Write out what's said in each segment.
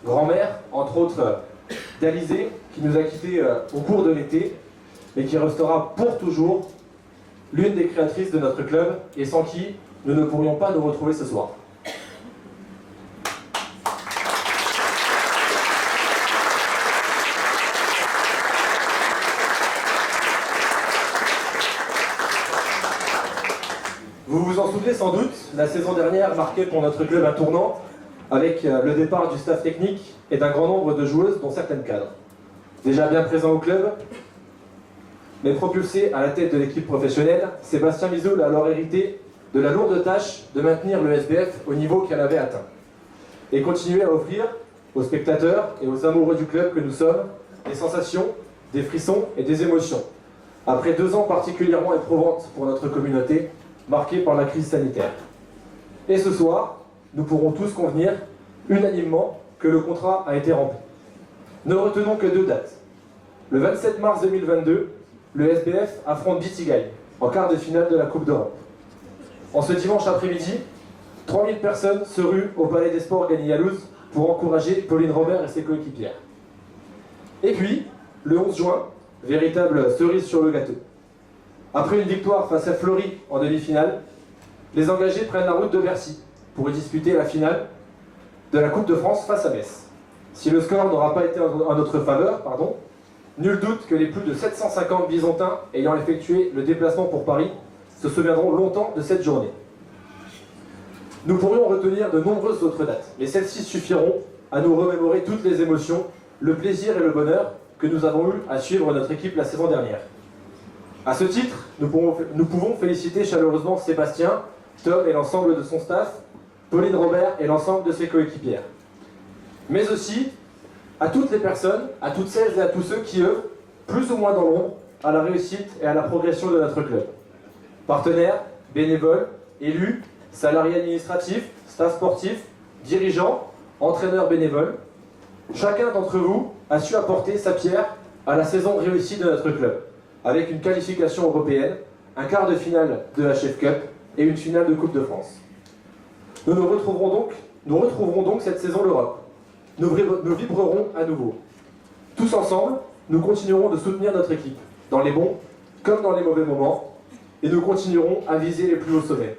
grand-mère, entre autres d'Alizé, qui nous a quittés au cours de l'été, et qui restera pour toujours l'une des créatrices de notre club, et sans qui nous ne pourrions pas nous retrouver ce soir. Vous vous en souvenez sans doute, la saison dernière marquait pour notre club un tournant avec le départ du staff technique et d'un grand nombre de joueuses, dont certaines cadres. Déjà bien présents au club, mais propulsé à la tête de l'équipe professionnelle, Sébastien Mizoul a alors hérité de la lourde tâche de maintenir le SBF au niveau qu'elle avait atteint et continuer à offrir aux spectateurs et aux amoureux du club que nous sommes des sensations, des frissons et des émotions. Après 2 ans particulièrement éprouvantes pour notre communauté, marquée par la crise sanitaire. Et ce soir, nous pourrons tous convenir unanimement que le contrat a été rempli. Ne retenons que 2 dates. Le 27 mars 2022, le SBF affronte Bitigaï en quart de finale de la Coupe d'Europe. En ce dimanche après-midi, 3000 personnes se ruent au Palais des Sports Gagny-Yalouz pour encourager Pauline Robert et ses coéquipières. Et puis, le 11 juin, véritable cerise sur le gâteau. Après une victoire face à Fleury en demi-finale, les engagés prennent la route de Bercy pour y disputer la finale de la Coupe de France face à Metz. Si le score n'aura pas été en notre faveur, nul doute que les plus de 750 Bisontins ayant effectué le déplacement pour Paris se souviendront longtemps de cette journée. Nous pourrions retenir de nombreuses autres dates, mais celles-ci suffiront à nous remémorer toutes les émotions, le plaisir et le bonheur que nous avons eu à suivre notre équipe la saison dernière. À ce titre, nous pouvons féliciter chaleureusement Sébastien, Tom et l'ensemble de son staff, Pauline Robert et l'ensemble de ses coéquipières. Mais aussi à toutes les personnes, à toutes celles et à tous ceux qui œuvrent, plus ou moins dans l'ombre, à la réussite et à la progression de notre club. Partenaires, bénévoles, élus, salariés administratifs, staff sportif, dirigeants, entraîneurs bénévoles, chacun d'entre vous a su apporter sa pierre à la saison réussie de notre club, avec une qualification européenne, un quart de finale de la Chef Cup et une finale de Coupe de France. Nous retrouverons donc cette saison l'Europe. Nous vibrerons à nouveau. Tous ensemble, nous continuerons de soutenir notre équipe, dans les bons comme dans les mauvais moments, et nous continuerons à viser les plus hauts sommets.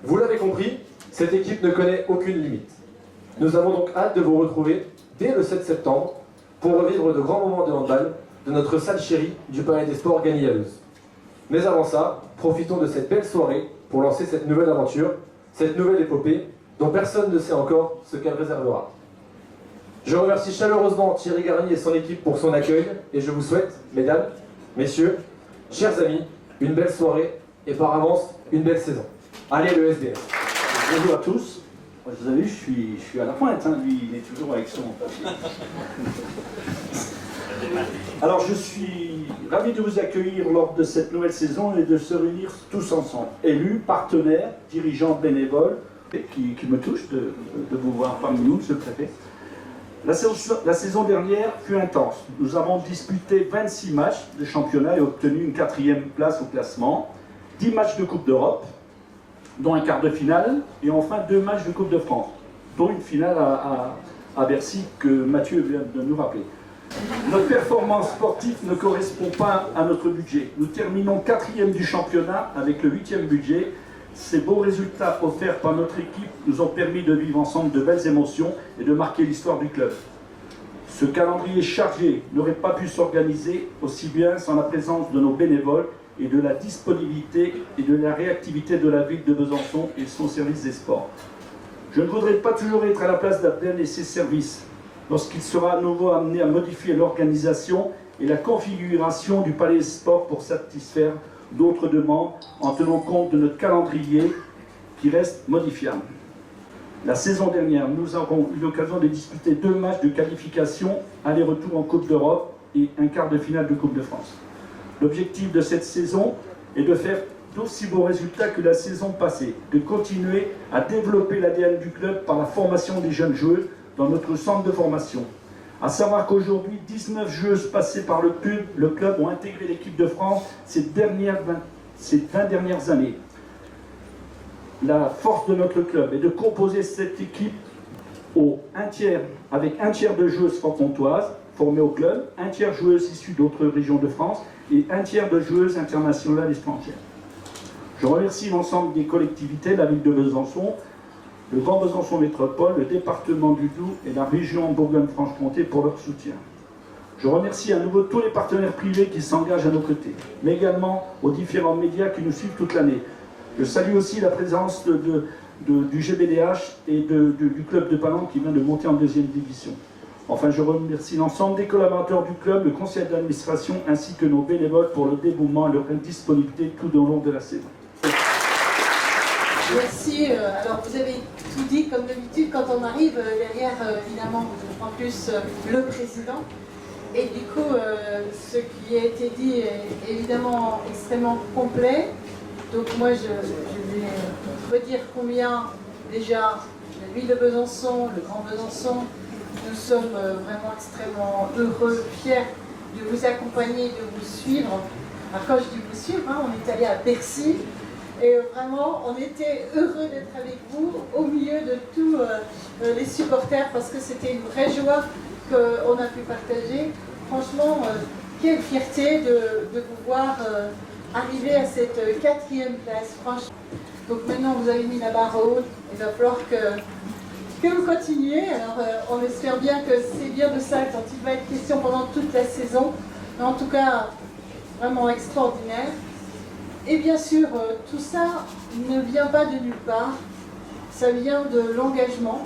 Vous l'avez compris, cette équipe ne connaît aucune limite. Nous avons donc hâte de vous retrouver dès le 7 septembre pour revivre de grands moments de handball de notre salle chérie du Palais des Sports Gagny-Yalouz. Mais avant ça, profitons de cette belle soirée pour lancer cette nouvelle aventure, cette nouvelle épopée dont personne ne sait encore ce qu'elle réservera. Je remercie chaleureusement Thierry Garnier et son équipe pour son accueil et je vous souhaite, mesdames, messieurs, chers amis, une belle soirée et par avance, une belle saison. Allez le SDF. Bonjour à tous. Vous avez vu, je suis à la pointe, lui il est toujours avec son papier. Alors je suis ravi de vous accueillir lors de cette nouvelle saison et de se réunir tous ensemble. Élus, partenaires, dirigeants, bénévoles, qui me touche de vous voir parmi nous, monsieur le préfet. La saison dernière fut intense. Nous avons disputé 26 matchs de championnat et obtenu une 4e place au classement, 10 matchs de Coupe d'Europe, dont un quart de finale, et enfin 2 matchs de Coupe de France, dont une finale à Bercy que Mathieu vient de nous rappeler. Notre performance sportive ne correspond pas à notre budget. Nous terminons 4e du championnat avec le 8e budget. Ces beaux résultats offerts par notre équipe nous ont permis de vivre ensemble de belles émotions et de marquer l'histoire du club. Ce calendrier chargé n'aurait pas pu s'organiser aussi bien sans la présence de nos bénévoles et de la disponibilité et de la réactivité de la ville de Besançon et son service des sports. Je ne voudrais pas toujours être à la place d'Abdel et ses services lorsqu'il sera à nouveau amené à modifier l'organisation et la configuration du Palais des Sports pour satisfaire d'autres demandes en tenant compte de notre calendrier qui reste modifiable. La saison dernière, nous avons eu l'occasion de disputer 2 matchs de qualification, aller-retour en Coupe d'Europe et un quart de finale de Coupe de France. L'objectif de cette saison est de faire d'aussi beaux résultats que la saison passée, de continuer à développer l'ADN du club par la formation des jeunes joueurs dans notre centre de formation. À savoir qu'aujourd'hui, 19 joueuses passées par le club ont intégré l'équipe de France ces 20 dernières années. La force de notre club est de composer cette équipe avec un tiers de joueuses franc-comtoises formées au club, un tiers joueuses issues d'autres régions de France et un tiers de joueuses internationales étrangères. Je remercie l'ensemble des collectivités, la ville de Besançon, le Grand Besançon Métropole, le département du Doubs et la région Bourgogne-Franche-Comté pour leur soutien. Je remercie à nouveau tous les partenaires privés qui s'engagent à nos côtés, mais également aux différents médias qui nous suivent toute l'année. Je salue aussi la présence du GBDH et du club de Palan qui vient de monter en 2e division. Enfin, je remercie l'ensemble des collaborateurs du club, le conseil d'administration ainsi que nos bénévoles pour le dévouement et leur disponibilité tout au long de la saison. Merci. Alors, vous avez tout dit, comme d'habitude, quand on arrive derrière, évidemment, en plus, le président. Et du coup, ce qui a été dit est évidemment extrêmement complet. Donc moi, je vais redire combien, déjà, la ville de Besançon, le Grand Besançon, nous sommes vraiment extrêmement heureux, fiers de vous accompagner, de vous suivre. Alors quand je dis vous suivre, on est allé à Bercy, et vraiment, on était heureux d'être avec vous, au milieu de tous les supporters, parce que c'était une vraie joie qu'on a pu partager. Franchement, quelle fierté de vous voir arriver à cette 4e place. Franchement. Donc maintenant, vous avez mis la barre haute, il va falloir que vous continuiez. Alors, on espère bien que c'est bien de ça dont il va être question pendant toute la saison. Mais en tout cas, vraiment extraordinaire. Et bien sûr, tout ça ne vient pas de nulle part. Ça vient de l'engagement,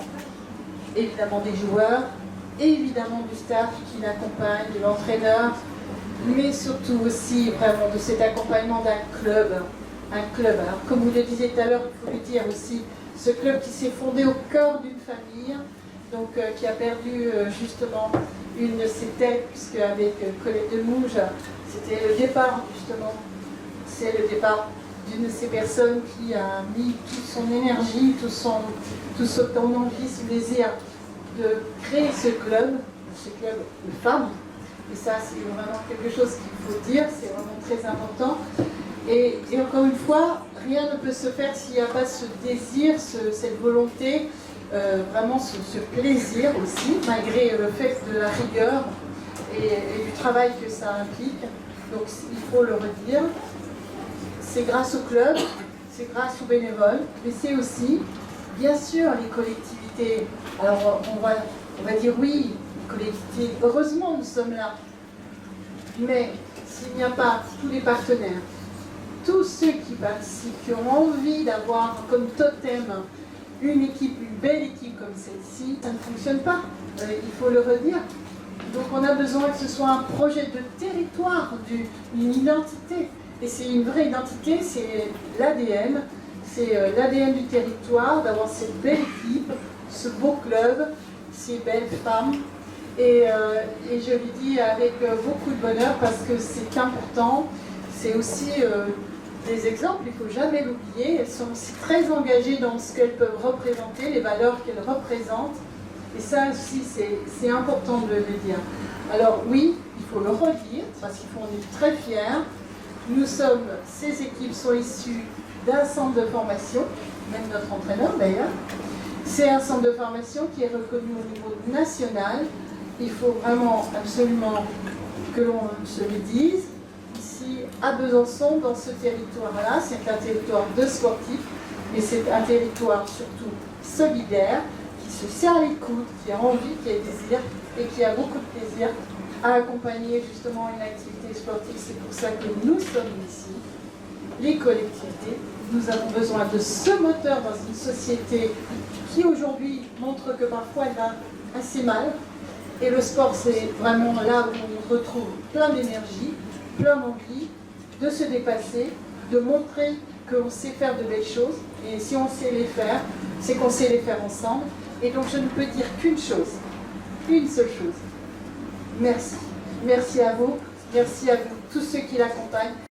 évidemment des joueurs, et évidemment du staff qui l'accompagne, de l'entraîneur, mais surtout aussi vraiment de cet accompagnement d'un club. Un club, alors comme vous le disiez tout à l'heure, il faut le dire aussi, ce club qui s'est fondé au cœur d'une famille, donc qui a perdu justement une de ses têtes, puisque avec Colette Demouge, c'était le départ justement. C'est le départ d'une de ces personnes qui a mis toute son énergie, tout son envie, son désir de créer ce club de femmes. Et ça, c'est vraiment quelque chose qu'il faut dire, c'est vraiment très important. Et encore une fois, rien ne peut se faire s'il n'y a pas ce désir, cette volonté, vraiment ce plaisir aussi, malgré le fait de la rigueur et du travail que ça implique. Donc il faut le redire. C'est grâce au club, c'est grâce aux bénévoles, mais c'est aussi, bien sûr, les collectivités. Alors, on va dire oui, les collectivités, heureusement nous sommes là. Mais s'il n'y a pas tous les partenaires, tous ceux qui participent, qui ont envie d'avoir comme totem une belle équipe comme celle-ci, ça ne fonctionne pas, il faut le redire. Donc on a besoin que ce soit un projet de territoire, une identité. Et c'est une vraie identité, c'est l'ADN du territoire, d'avoir cette belle équipe, ce beau club, ces belles femmes. Et je le dis avec beaucoup de bonheur parce que c'est important. C'est aussi des exemples, il ne faut jamais l'oublier. Elles sont aussi très engagées dans ce qu'elles peuvent représenter, les valeurs qu'elles représentent. Et ça aussi, c'est important de le dire. Alors oui, il faut le redire, parce qu'on est très fiers. Ces équipes sont issues d'un centre de formation, même notre entraîneur d'ailleurs. C'est un centre de formation qui est reconnu au niveau national. Il faut vraiment absolument que l'on se le dise. Ici, à Besançon, dans ce territoire-là, c'est un territoire de sportifs, mais c'est un territoire surtout solidaire, qui se serre les coudes, qui a envie, qui a désir et qui a beaucoup de plaisir à accompagner justement une activité sportive. C'est pour ça que nous sommes ici, les collectivités. Nous avons besoin de ce moteur dans une société qui aujourd'hui montre que parfois elle va assez mal. Et le sport, c'est vraiment là où on retrouve plein d'énergie, plein d'envie de se dépasser, de montrer qu'on sait faire de belles choses. Et si on sait les faire, c'est qu'on sait les faire ensemble. Et donc je ne peux dire qu'une chose, une seule chose. Merci. Merci à vous tous ceux qui l'accompagnent.